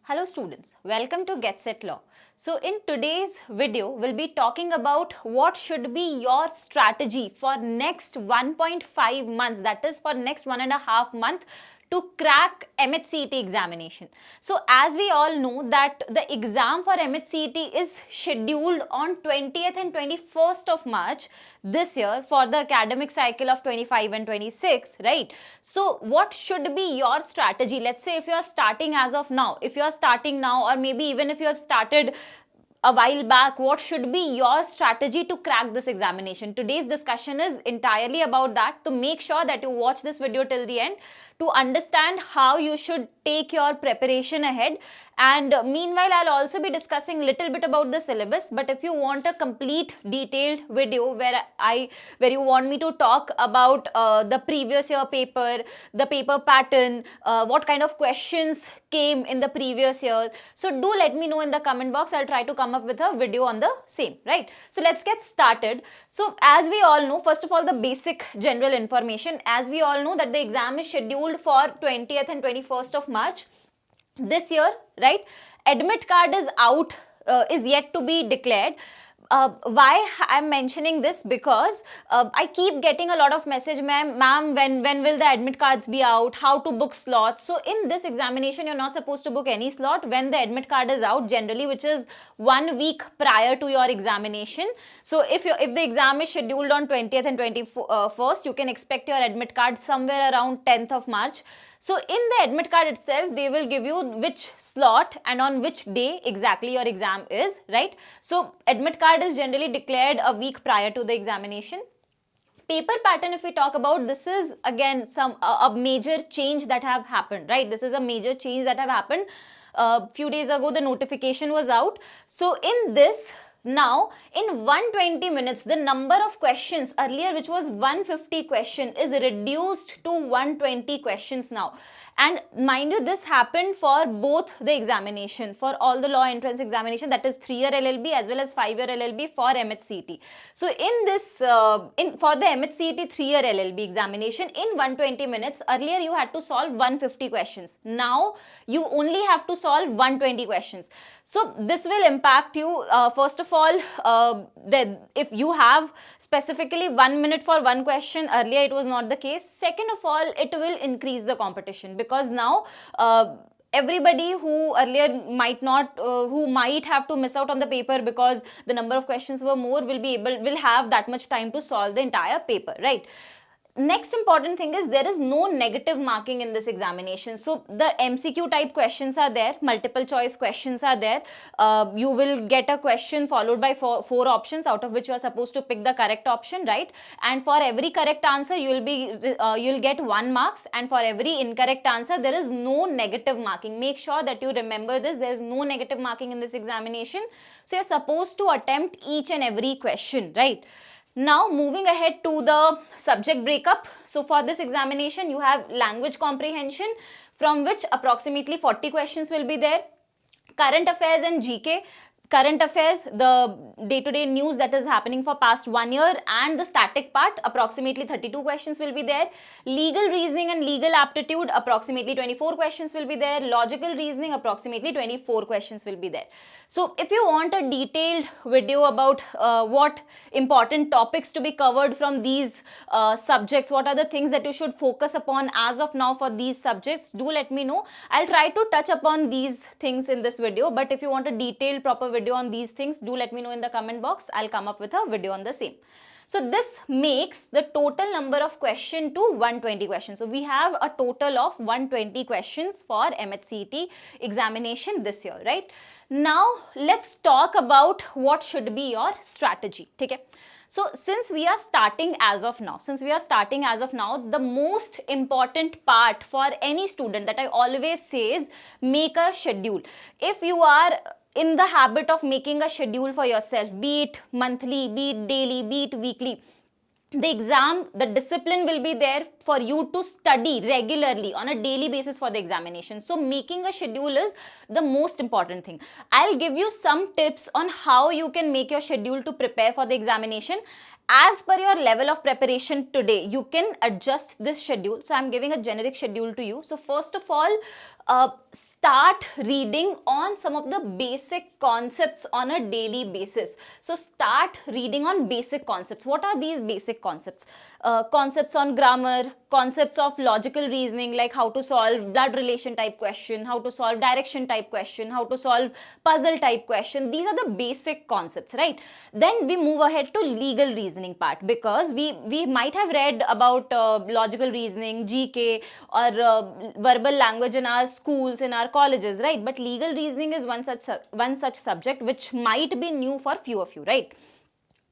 Hello students, welcome to Get Set Law. So in today's video, we'll be talking about what should be your strategy for next 1.5 months, that is for next 1.5 months to crack MHCET examination. So as we all know that the exam for MHCET is scheduled on 20th and 21st of March this year for the academic cycle of 25 and 26, right? So what should be your strategy? Let's say if you are starting as of now, if you are starting now, or maybe even if you have started a while back, what should be your strategy to crack this examination? Today's discussion is entirely about that. So make sure that you watch this video till the end to understand how you should take your preparation ahead. And meanwhile, I'll also be discussing a little bit about the syllabus. But if you want a complete detailed video where you want me to talk about the previous year paper, the paper pattern, what kind of questions came in the previous year, so do let me know in the comment box. I'll try to come up with a video on the same, right? So let's get started. So as we all know, first of all, the basic general information. As we all know that the exam is scheduled for 20th and 21st of March this year, right? Admit card is out, is yet to be declared. Why I'm mentioning this? Because I keep getting a lot of message, ma'am, when will the admit cards be out? How to book slots? So in this examination, you're not supposed to book any slot when the admit card is out, generally, which is 1 week prior to your examination. So if the exam is scheduled on 20th and 21st, you can expect your admit card somewhere around 10th of March. So in the admit card itself, they will give you which slot and on which day exactly your exam is, right? So admit card is generally declared a week prior to the examination. Paper pattern, if we talk about, this is again a major change that have happened, right? This is a major change that have happened. Few days ago, the notification was out. So in this, now, in 120 minutes, the number of questions earlier, which was 150 question, is reduced to 120 questions now. And mind you, this happened for both the examination, for all the law entrance examination, that is 3-year LLB as well as 5-year LLB for MHCET. So in this, for the MHCET 3-year LLB examination, in 120 minutes, earlier you had to solve 150 questions. Now, you only have to solve 120 questions. So this will impact you, first of all, if you have specifically 1 minute for one question, earlier it was not the case. Second of all, it will increase the competition, because now everybody who earlier might not, who might have to miss out on the paper because the number of questions were more, will have that much time to solve the entire paper, right? Next important thing is there is no negative marking in this examination. So the MCQ type questions are there, multiple choice questions are there. You will get a question followed by four options, out of which you are supposed to pick the correct option, right? And for every correct answer, you'll get 1 marks, and for every incorrect answer, there is no negative marking. Make sure that you remember this. There is no negative marking in this examination. So you're supposed to attempt each and every question, right? Now moving ahead to the subject breakup. So for this examination, you have language comprehension, from which approximately 40 questions will be there. Current affairs and GK. Current affairs, the day-to-day news that is happening for past 1 year, and the static part, approximately 32 questions will be there. Legal reasoning and legal aptitude, approximately 24 questions will be there. Logical reasoning, approximately 24 questions will be there. So if you want a detailed video about what important topics to be covered from these subjects, what are the things that you should focus upon as of now for these subjects, do let me know. I'll try to touch upon these things in this video, but if you want a detailed proper video on these things, do let me know in the comment box. I'll come up with a video on the same. So this makes the total number of question to 120 questions. So we have a total of 120 questions for MHCET examination this year, right? Now let's talk about what should be your strategy. Okay? So since we are starting as of now, the most important part for any student that I always say is make a schedule. If you are in the habit of making a schedule for yourself, be it monthly, be it daily, be it weekly, the exam, the discipline will be there for you to study regularly on a daily basis for the examination. So making a schedule is the most important thing. I'll give you some tips on how you can make your schedule to prepare for the examination. As per your level of preparation today, you can adjust this schedule. So I'm giving a generic schedule to you. So first of all, start reading on some of the basic concepts on a daily basis. So start reading on basic concepts. What are these basic concepts? Concepts on grammar, concepts of logical reasoning, like how to solve blood relation type question, how to solve direction type question, how to solve puzzle type question. These are the basic concepts, right? Then we move ahead to legal reasoning part, because we might have read about logical reasoning, GK, or verbal language in our schools, in our colleges, right? But legal reasoning is one such subject which might be new for few of you, right?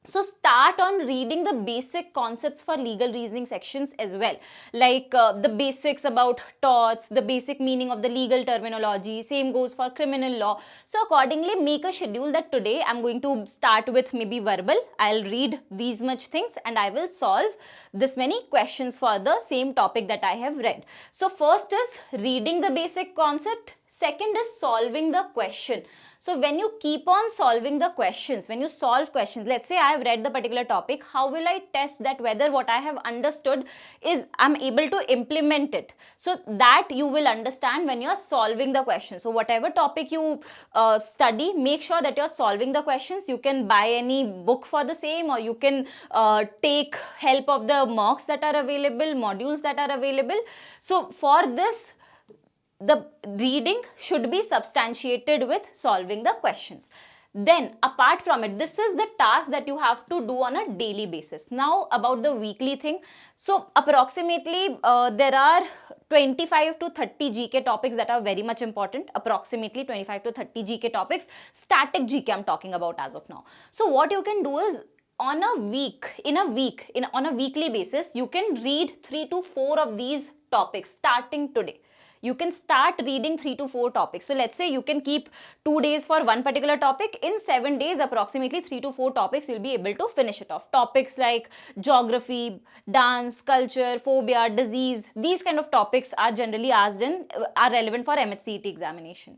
So start on reading the basic concepts for legal reasoning sections as well, like the basics about torts, the basic meaning of the legal terminology. Same goes for criminal law. So accordingly, make a schedule that today I'm going to start with maybe verbal. I'll read these much things and I will solve this many questions for the same topic that I have read. So first is reading the basic concept. Second is solving the question. So when you keep on solving the questions, when you solve questions, let's say I have read the particular topic, how will I test that whether what I have understood is I'm able to implement it? So that you will understand when you're solving the question. So whatever topic you study, make sure that you're solving the questions. You can buy any book for the same, or you can take help of the mocks that are available, modules that are available. So for this, the reading should be substantiated with solving the questions. Then apart from it, this is the task that you have to do on a daily basis. Now about the weekly thing. So approximately there are 25 to 30 GK topics that are very much important. Approximately 25 to 30 GK topics. Static GK I'm talking about as of now. So what you can do is, on a weekly basis, you can read 3 to 4 of these topics starting today. You can start reading 3 to 4 topics. So let's say you can keep 2 days for one particular topic. In 7 days, approximately 3 to 4 topics, you'll be able to finish it off. Topics like geography, dance, culture, phobia, disease, these kind of topics are generally asked in, are relevant for MAH-CET examination.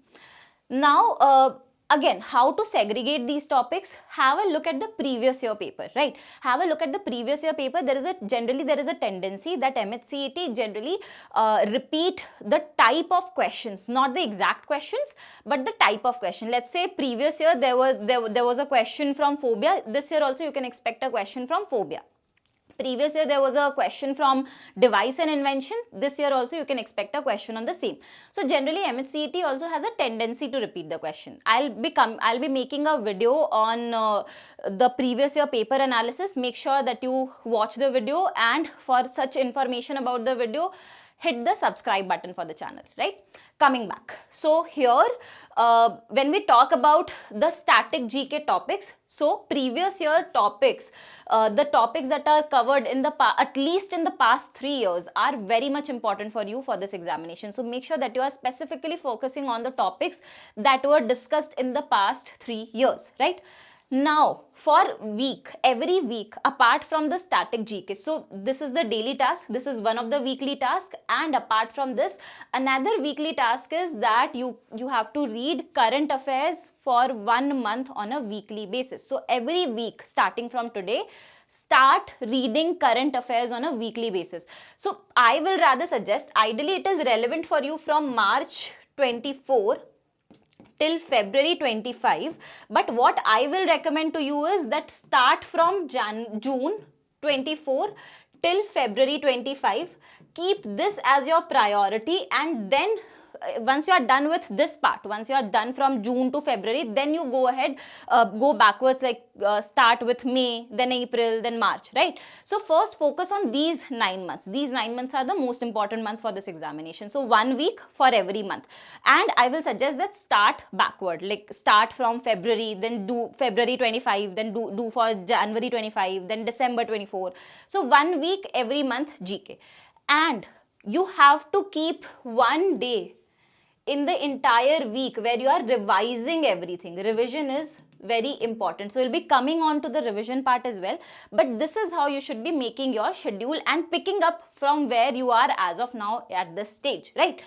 Now, again, how to segregate these topics? Have a look at the previous year paper, right? Have a look at the previous year paper. There is a tendency that MAH-CET generally repeat the type of questions, not the exact questions, but the type of question. Let's say previous year there was a question from phobia. This year also you can expect a question from phobia. Previous year there was a question from device and invention. This year also you can expect a question on the same. So generally MAH-CET also has a tendency to repeat the question. I'll be making a video on the previous year paper analysis. Make sure that you watch the video, and for such information about the video, hit the subscribe button for the channel, right? Coming back. So here, when we talk about the static GK topics, so previous year topics, the topics that are covered in the at least in the past 3 years are very much important for you for this examination. So make sure that you are specifically focusing on the topics that were discussed in the past 3 years, right? Now, for every week, apart from the static GK, so this is the daily task, this is one of the weekly tasks, and apart from this, another weekly task is that you have to read current affairs for 1 month on a weekly basis. So every week, starting from today, start reading current affairs on a weekly basis. So I will rather suggest, ideally it is relevant for you from March 24 till February 25, but what I will recommend to you is that start from June 24 till February 25. Keep this as your priority, and then once you are done with this part, once you are done from June to February, then you go ahead, go backwards, like start with May, then April, then March, right? So first focus on these 9 months. These 9 months are the most important months for this examination. So 1 week for every month. And I will suggest that start backward, like start from February, then do February 25, then do for January 25, then December 24. So 1 week every month GK. And you have to keep 1 day in the entire week where you are revising everything. Revision is very important. So we'll be coming on to the revision part as well, but this is how you should be making your schedule and picking up from where you are as of now at this stage, right?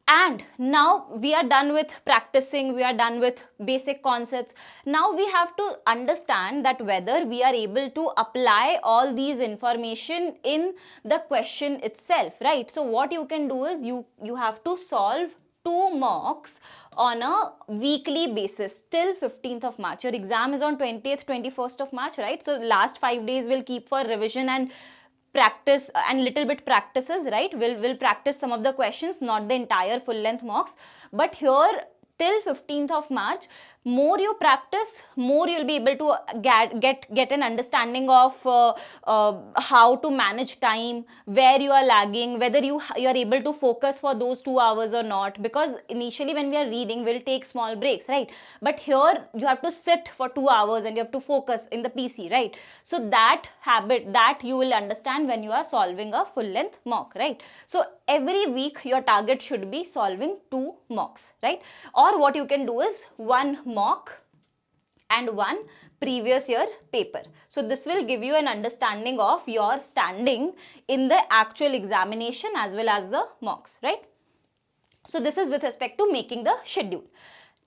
And now we are done with practicing, we are done with basic concepts. Now we have to understand that whether we are able to apply all these information in the question itself, right? So what you can do is you have to solve 2 mocks on a weekly basis till 15th of March. Your exam is on 20th, 21st of March, right? So last 5 days will keep for revision and practice and little bit practices, right? We'll practice some of the questions, not the entire full length mocks, but here till 15th of March, more you practice, more you'll be able to get an understanding of how to manage time, where you are lagging, whether you are able to focus for those 2 hours or not, because initially when we are reading, we'll take small breaks, right? But here you have to sit for 2 hours and you have to focus in the PC, right? So that habit, that you will understand when you are solving a full length mock, right? So every week your target should be solving 2 mocks, right? Or what you can do is 1 mock and 1 previous year paper. So this will give you an understanding of your standing in the actual examination as well as the mocks, right? So this is with respect to making the schedule.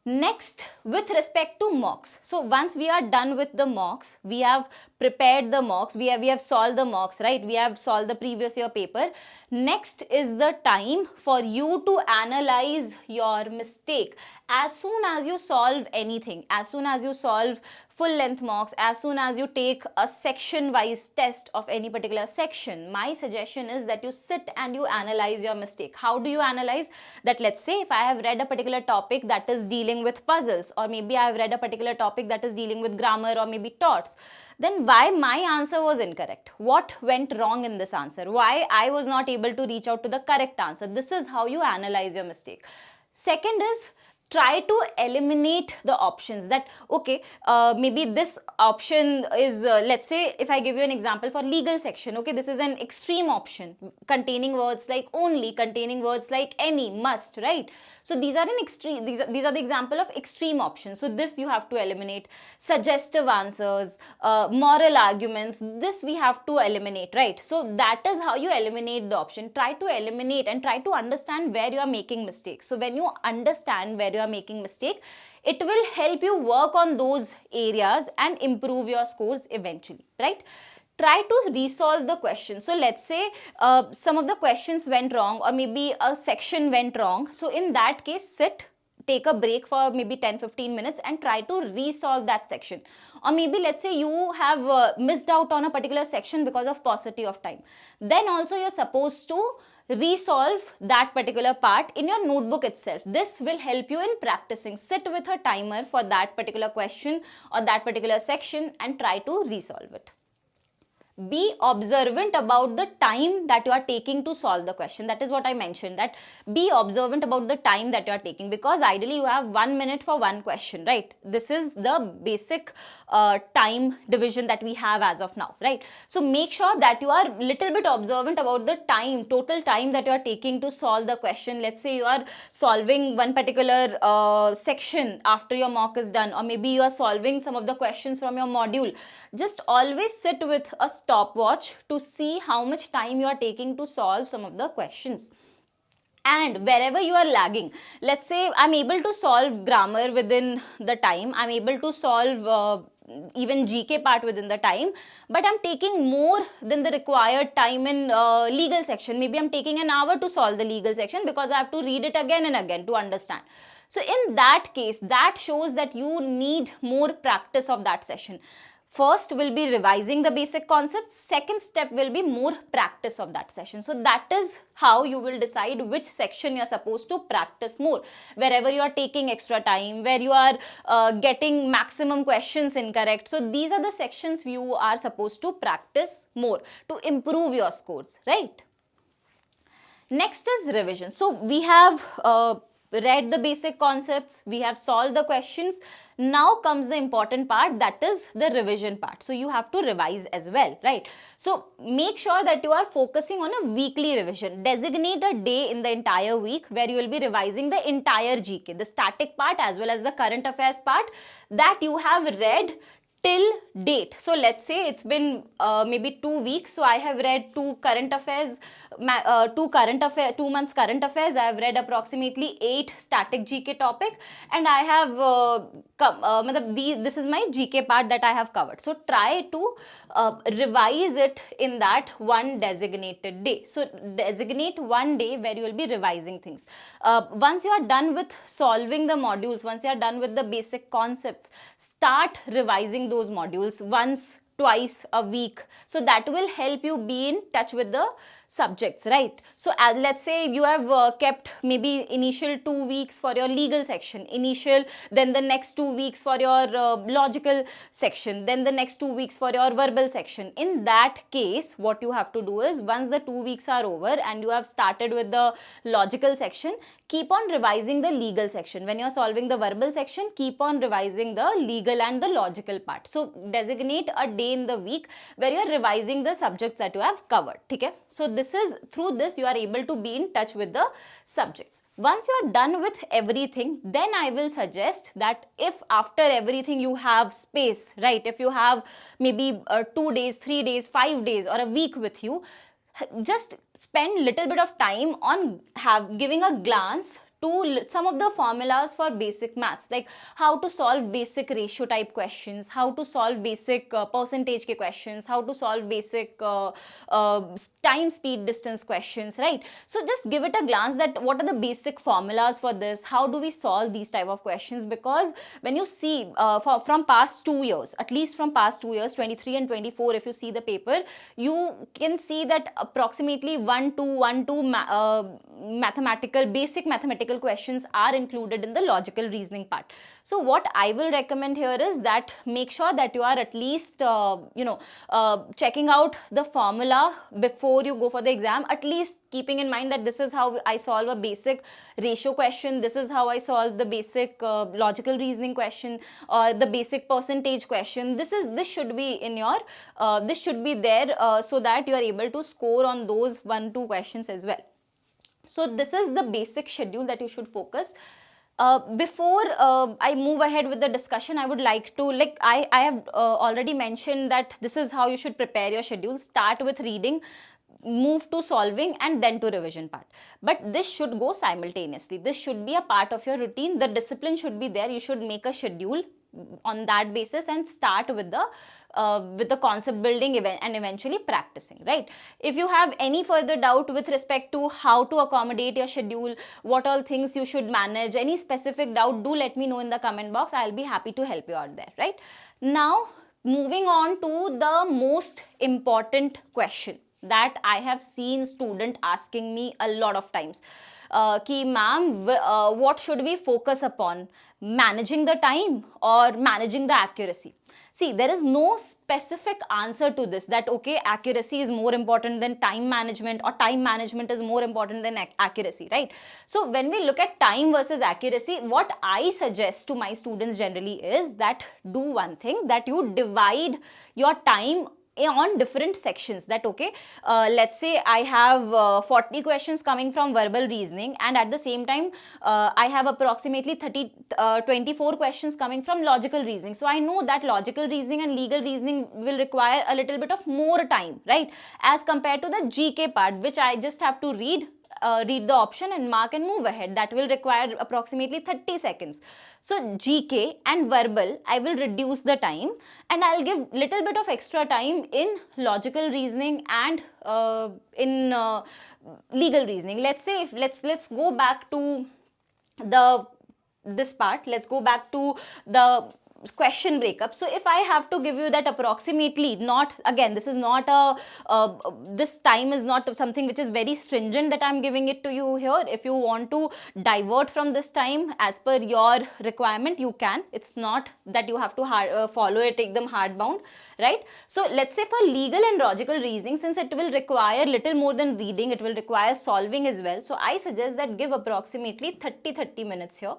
Next, with respect to mocks. So once we are done with the mocks, we have prepared the mocks, we have solved the mocks, right? We have solved the previous year paper. Next is the time for you to analyze your mistake. As soon as you solve anything, as soon as you solve full length mocks, as soon as you take a section wise test of any particular section, my suggestion is that you sit and you analyze your mistake. How do you analyze that? Let's say if I have read a particular topic that is dealing with puzzles, or maybe I have read a particular topic that is dealing with grammar or maybe torts, then why my answer was incorrect? What went wrong in this answer? Why I was not able to reach out to the correct answer? This is how you analyze your mistake. Second is, try to eliminate the options that, okay, maybe this option is, let's say if I give you an example for legal section, okay, this is an extreme option containing words like only, containing words like any, must, right? So these are an extreme, these are the example of extreme options. So this you have to eliminate. Suggestive answers, moral arguments, this we have to eliminate, right? So that is how you eliminate the option. Try to eliminate and try to understand where you are making mistakes. So when you understand where you are making mistake, it will help you work on those areas and improve your scores eventually, right? Try to resolve the question. So let's say some of the questions went wrong, or maybe a section went wrong. So in that case, sit, take a break for maybe 10-15 minutes and try to resolve that section. Or maybe let's say you have missed out on a particular section because of paucity of time. Then also you're supposed to resolve that particular part in your notebook itself. This will help you in practicing. Sit with a timer for that particular question or that particular section and try to resolve it. Be observant about the time that you are taking to solve the question. That is what I mentioned, that be observant about the time that you are taking, because ideally you have 1 minute for one question, right? This is the basic time division that we have as of now, right? So make sure that you are little bit observant about the time, total time that you are taking to solve the question. Let's say you are solving one particular section after your mock is done, or maybe you are solving some of the questions from your module. Just always sit with a stopwatch to see how much time you are taking to solve some of the questions. And wherever you are lagging, let's say I'm able to solve grammar within the time, I'm able to solve even GK part within the time, but I'm taking more than the required time in legal section. Maybe I'm taking an hour to solve the legal section because I have to read it again and again to understand. So in that case, that shows that you need more practice of that session. First will be revising the basic concepts. Second step will be more practice of that session. So that is how you will decide which section you're supposed to practice more. Wherever you are taking extra time, where you are getting maximum questions incorrect. So these are the sections you are supposed to practice more to improve your scores, right? Next is revision. So we have read the basic concepts, we have solved the questions. Now comes the important part, that is the revision part. So you have to revise as well, right? So make sure that you are focusing on a weekly revision. Designate a day in the entire week where you will be revising the entire GK, the static part as well as the current affairs part that you have read till date. So let's say it's been maybe 2 weeks. So I have read two current affairs, 2 months current affairs. I have read approximately 8 static GK topic, and I have this is my GK part that I have covered. So try to revise it in that one designated day. So designate one day where you will be revising things. Once you are done with solving the modules, once you are done with the basic concepts, start revising those modules once, twice a week. So that will help you be in touch with the subjects, right? So let's say you have kept maybe initial 2 weeks for your legal section, then the next 2 weeks for your logical section, then the next 2 weeks for your verbal section. In that case, what you have to do is, once the 2 weeks are over and you have started with the logical section, keep on revising the legal section. When you're solving the verbal section, keep on revising the legal and the logical part. So designate a day in the week where you're revising the subjects that you have covered. Okay? So through this you are able to be in touch with the subjects. Once you are done with everything, then I will suggest that if after everything you have space, right? If you have maybe 2 days, 3 days, 5 days or a week with you, just spend little bit of time on giving a glance to some of the formulas for basic maths, like how to solve basic ratio type questions, how to solve basic percentage questions, how to solve basic time, speed, distance questions, right? So just give it a glance that what are the basic formulas for this, how do we solve these type of questions, because when you see from past 2 years, at least from past 2 years, 23 and 24, if you see the paper, you can see that approximately 1 2 basic mathematical questions are included in the logical reasoning part. So what I will recommend here is that make sure that you are at least checking out the formula before you go for the exam, at least keeping in mind that this is how I solve a basic ratio question, this is how I solve the basic logical reasoning question, or the basic percentage question. This should be in your this should be there so that you are able to score on those 1-2 questions as well. So this is the basic schedule that you should focus. Before I move ahead with the discussion, I would like to, I have already mentioned that this is how you should prepare your schedule. Start with reading, move to solving, and then to revision part. But this should go simultaneously. This should be a part of your routine. The discipline should be there. You should make a schedule on that basis and start with the concept building and eventually practicing, right? If you have any further doubt with respect to how to accommodate your schedule, what all things you should manage, any specific doubt, do let me know in the comment box. I'll be happy to help you out there, right? Now, moving on to the most important question that I have seen student asking me a lot of times. Ki ma'am, what should we focus upon? Managing the time or managing the accuracy? See, there is no specific answer to this, that okay, accuracy is more important than time management, or time management is more important than accuracy, right? So when we look at time versus accuracy, what I suggest to my students generally is that do one thing, that you divide your time on different sections. That okay, let's say I have 40 questions coming from verbal reasoning, and at the same time I have approximately 24 questions coming from logical reasoning. So I know that logical reasoning and legal reasoning will require a little bit of more time, right, as compared to the GK part, which I just have to read the option and mark and move ahead. That will require approximately 30 seconds. So GK and verbal, I will reduce the time, and I'll give little bit of extra time in logical reasoning and in legal reasoning. Let's say if let's go back to this part. Let's go back to the question breakup. So if I have to give you that approximately, not again, this is not a this time is not something which is very stringent that I'm giving it to you here. If you want to divert from this time as per your requirement, you can. It's not that you have to follow it, take them hardbound, right? So let's say for legal and logical reasoning, since it will require little more than reading, it will require solving as well. So I suggest that give approximately 30 minutes here.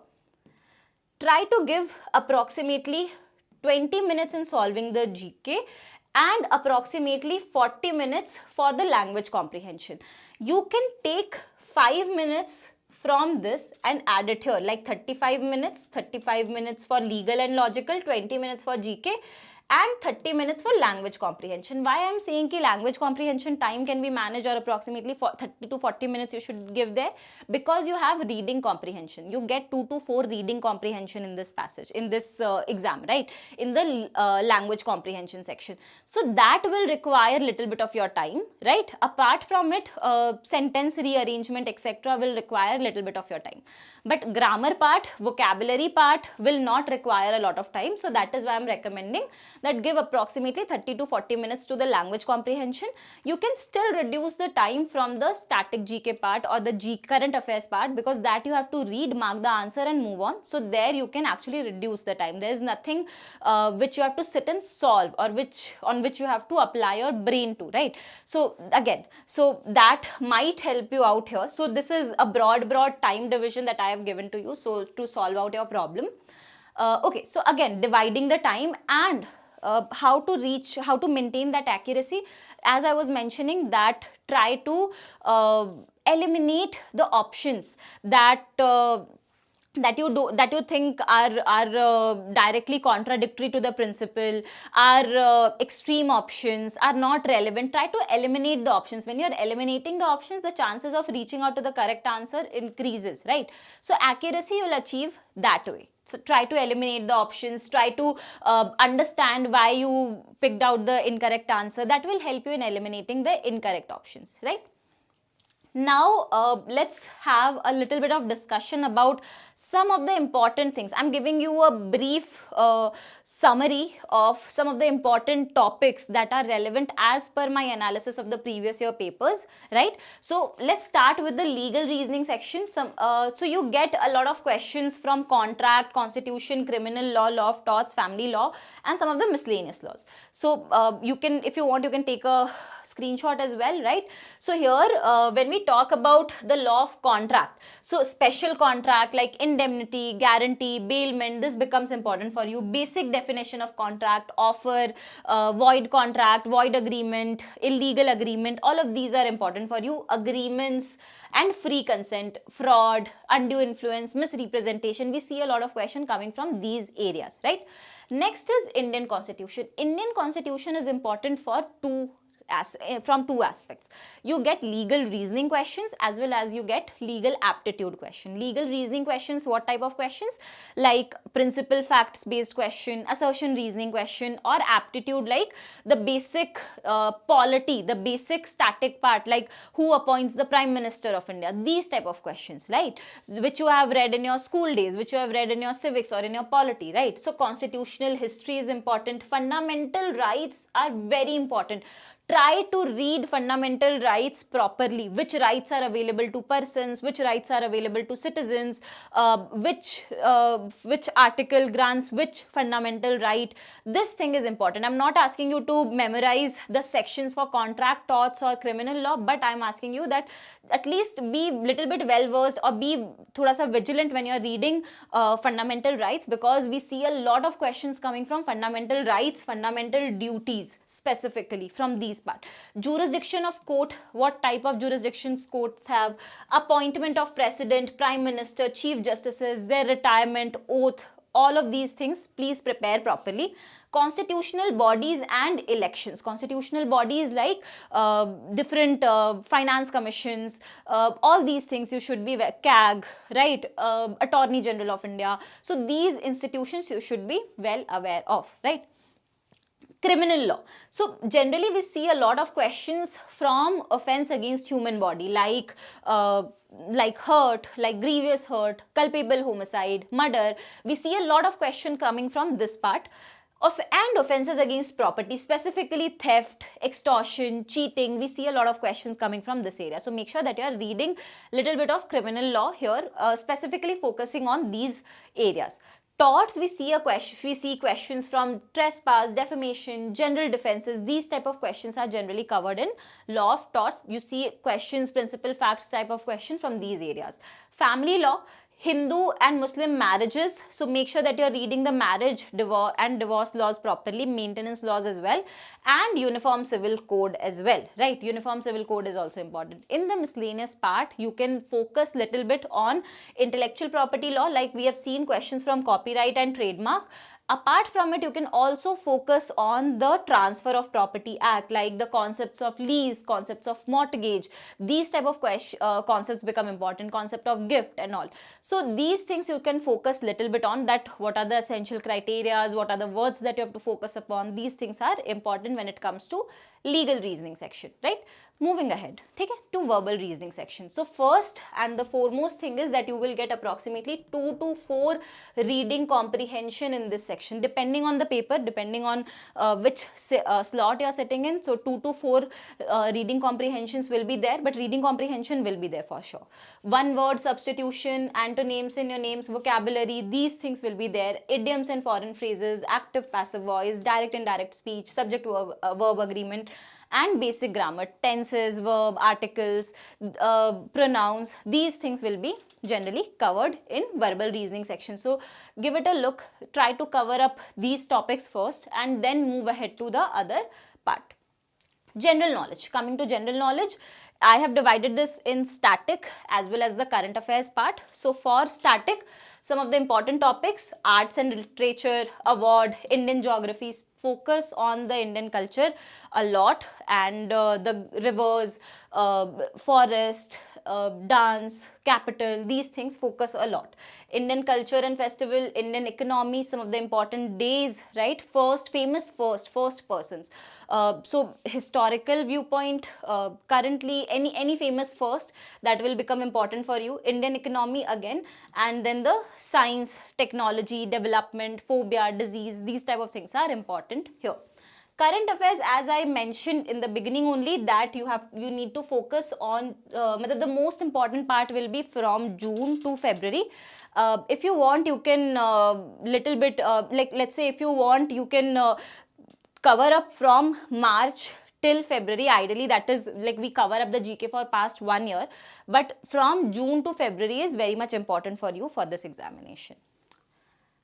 Try to give approximately 20 minutes in solving the GK and approximately 40 minutes for the language comprehension. You can take 5 minutes from this and add it here, like 35 minutes for legal and logical, 20 minutes for GK and 30 minutes for language comprehension. Why I am saying ki language comprehension time can be managed, or approximately 30 to 40 minutes you should give there, because you have reading comprehension. You get 2 to 4 reading comprehension in this passage, in this exam, right? In the language comprehension section. So that will require little bit of your time, right? Apart from it, sentence rearrangement, etc. will require little bit of your time. But grammar part, vocabulary part will not require a lot of time. So that is why I am recommending that give approximately 30 to 40 minutes to the language comprehension. You can still reduce the time from the static GK part or the current affairs part, because that you have to read, mark the answer and move on. So there you can actually reduce the time. There is nothing which you have to sit and solve, or on which you have to apply your brain to, right? So again, so that might help you out here. So this is a broad time division that I have given to you, so to solve out your problem. Okay, so again, dividing the time and how to maintain that accuracy. As I was mentioning, that try to eliminate the options that you think are directly contradictory to the principle, are extreme options, are not relevant. Try to eliminate the options. When you're eliminating the options, the chances of reaching out to the correct answer increases, right? So accuracy you'll achieve that way. So try to eliminate the options, try to understand why you picked out the incorrect answer. That will help you in eliminating the incorrect options, right? Now, let's have a little bit of discussion about some of the important things. I'm giving you a brief summary of some of the important topics that are relevant as per my analysis of the previous year papers, right? So let's start with the legal reasoning section. So you get a lot of questions from contract, constitution, criminal law, law of torts, family law, and some of the miscellaneous laws. So you can, if you want, you can take a screenshot as well, right? So here, when we talk about the law of contract, so special contract like indemnity, guarantee, bailment, this becomes important for you. Basic definition of contract, offer, void contract, void agreement, illegal agreement, all of these are important for you. Agreements and free consent, fraud, undue influence, misrepresentation. We see a lot of questions coming from these areas, right? Next is Indian Constitution. Indian Constitution is important for from two aspects. You get legal reasoning questions as well as you get legal aptitude question. Legal reasoning questions, what type of questions? Like principal facts based question, assertion reasoning question, or aptitude like the basic polity, the basic static part, like who appoints the Prime Minister of India. These type of questions, right? Which you have read in your school days, which you have read in your civics or in your polity, right? So constitutional history is important. Fundamental rights are very important. Try to read fundamental rights properly. Which rights are available to persons, which rights are available to citizens, which article grants which fundamental right. This thing is important. I'm not asking you to memorize the sections for contract, torts or criminal law, but I'm asking you that at least be little bit well versed or be thoda sa vigilant when you're reading fundamental rights, because we see a lot of questions coming from fundamental rights, fundamental duties specifically from these part. Jurisdiction of court, what type of jurisdictions courts have, appointment of president, prime minister, chief justices, their retirement, oath, all of these things, please prepare properly. Constitutional bodies and elections. Constitutional bodies like different finance commissions, all these things you should be CAG, right? Attorney General of India. So these institutions you should be well aware of, right? Criminal law. So generally we see a lot of questions from offense against human body, like hurt, like grievous hurt, culpable homicide, murder. We see a lot of question coming from this part of, and offenses against property, specifically theft, extortion, cheating. We see a lot of questions coming from this area. So make sure that you are reading little bit of criminal law here, specifically focusing on these areas. Torts, we see questions from trespass, defamation, general defenses. These type of questions are generally covered in law of torts. You see questions, principal facts type of question from these areas. Family law, Hindu and Muslim marriages. So make sure that you're reading the marriage, divorce laws properly, maintenance laws as well, and uniform civil code as well, right? Uniform civil code is also important. In the miscellaneous part, you can focus little bit on intellectual property law, like we have seen questions from copyright and trademark. Apart from it, you can also focus on the Transfer of Property Act, like the concepts of lease, concepts of mortgage. These type of concepts become important, concept of gift and all. So these things you can focus little bit on, that what are the essential criterias, what are the words that you have to focus upon. These things are important when it comes to legal reasoning section, right? Moving ahead, okay, to verbal reasoning section. So first and the foremost thing is that you will get approximately 2 to 4 reading comprehension in this section, depending on the paper, depending on which slot you are sitting in. So 2 to 4 reading comprehensions will be there, but reading comprehension will be there for sure. One word substitution, antonyms in your names, vocabulary, these things will be there. Idioms and foreign phrases, active passive voice, direct indirect speech, subject verb agreement, and basic grammar, tenses, verb, articles, pronouns. These things will be generally covered in verbal reasoning section. So give it a look, try to cover up these topics first and then move ahead to the other part. General knowledge. Coming to general knowledge, I have divided this in static as well as the current affairs part. So for static, some of the important topics: arts and literature, award, Indian geography, focus on the Indian culture a lot, and the rivers, forest, dance, capital, these things focus a lot. Indian culture and festival, Indian economy, some of the important days, right? First persons. So historical viewpoint, currently any famous first that will become important for you. Indian economy again, and then the science, technology, development, phobia, disease, these type of things are important here. Current affairs, as I mentioned in the beginning only, that you need to focus on, the most important part will be from June to February. If you want, you can little bit, like let's say if you want, you can cover up from March till February. Ideally, that is like we cover up the GK for past 1 year, but from June to February is very much important for you for this examination.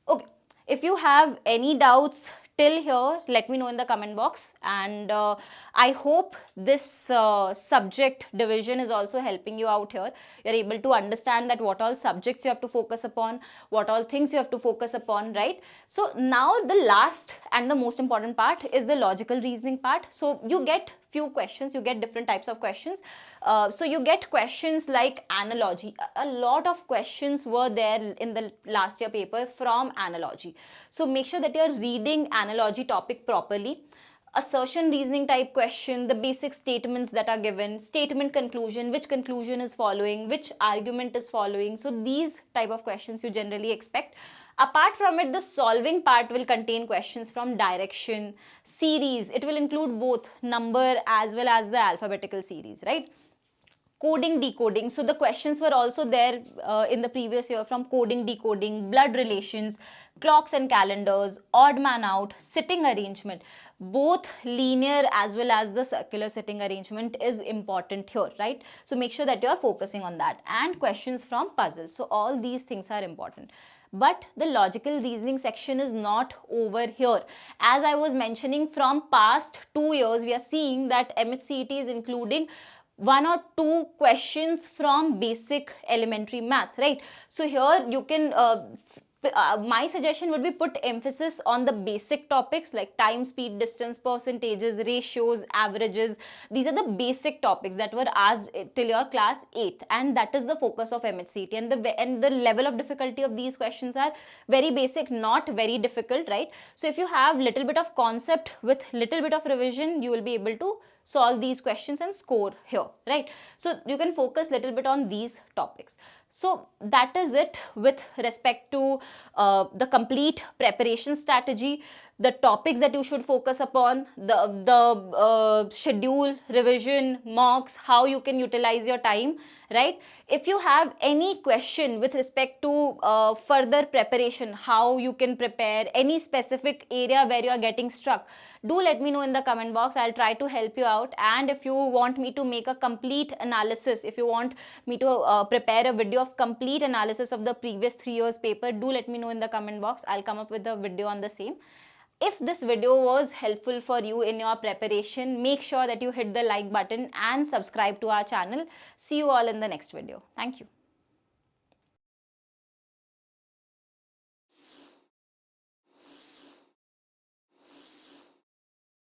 Okay, if you have any doubts till here, let me know in the comment box, and I hope this subject division is also helping you out here. You're able to understand that what all subjects you have to focus upon, what all things you have to focus upon, right? So now the last and the most important part is the logical reasoning part. So you get few questions, you get different types of questions. So you get questions like analogy. A lot of questions were there in the last year paper from analogy. So make sure that you're reading analogy topic properly. Assertion reasoning type question, the basic statements that are given, statement conclusion, which conclusion is following, which argument is following. So these type of questions you generally expect. Apart from it, the solving part will contain questions from direction, series. It will include both number as well as the alphabetical series, right? Coding, decoding. So the questions were also there in the previous year from coding, decoding, blood relations, clocks and calendars, odd man out, sitting arrangement. Both linear as well as the circular sitting arrangement is important here, right? So make sure that you are focusing on that. And questions from puzzles. So all these things are important. But the logical reasoning section is not over here. As I was mentioning, from past 2 years, we are seeing that MAH-CET is including 1 or 2 questions from basic elementary maths, right? So here you can My suggestion would be put emphasis on the basic topics like time, speed, distance, percentages, ratios, averages. These are the basic topics that were asked till your class 8th, and that is the focus of MHCT. And the level of difficulty of these questions are very basic, not very difficult, right? So if you have little bit of concept with little bit of revision, you will be able to solve these questions and score here, right? So you can focus little bit on these topics. So that is it with respect to the complete preparation strategy, the topics that you should focus upon, the schedule, revision, mocks, how you can utilize your time, right? If you have any question with respect to further preparation, how you can prepare, any specific area where you are getting stuck, do let me know in the comment box. I'll try to help you out. And if you want me to make a complete analysis, if you want me to prepare a video of complete analysis of the previous 3 years paper, do let me know in the comment box. I'll come up with a video on the same. If this video was helpful for you in your preparation, make sure that you hit the like button and subscribe to our channel. See you all in the next video. Thank you.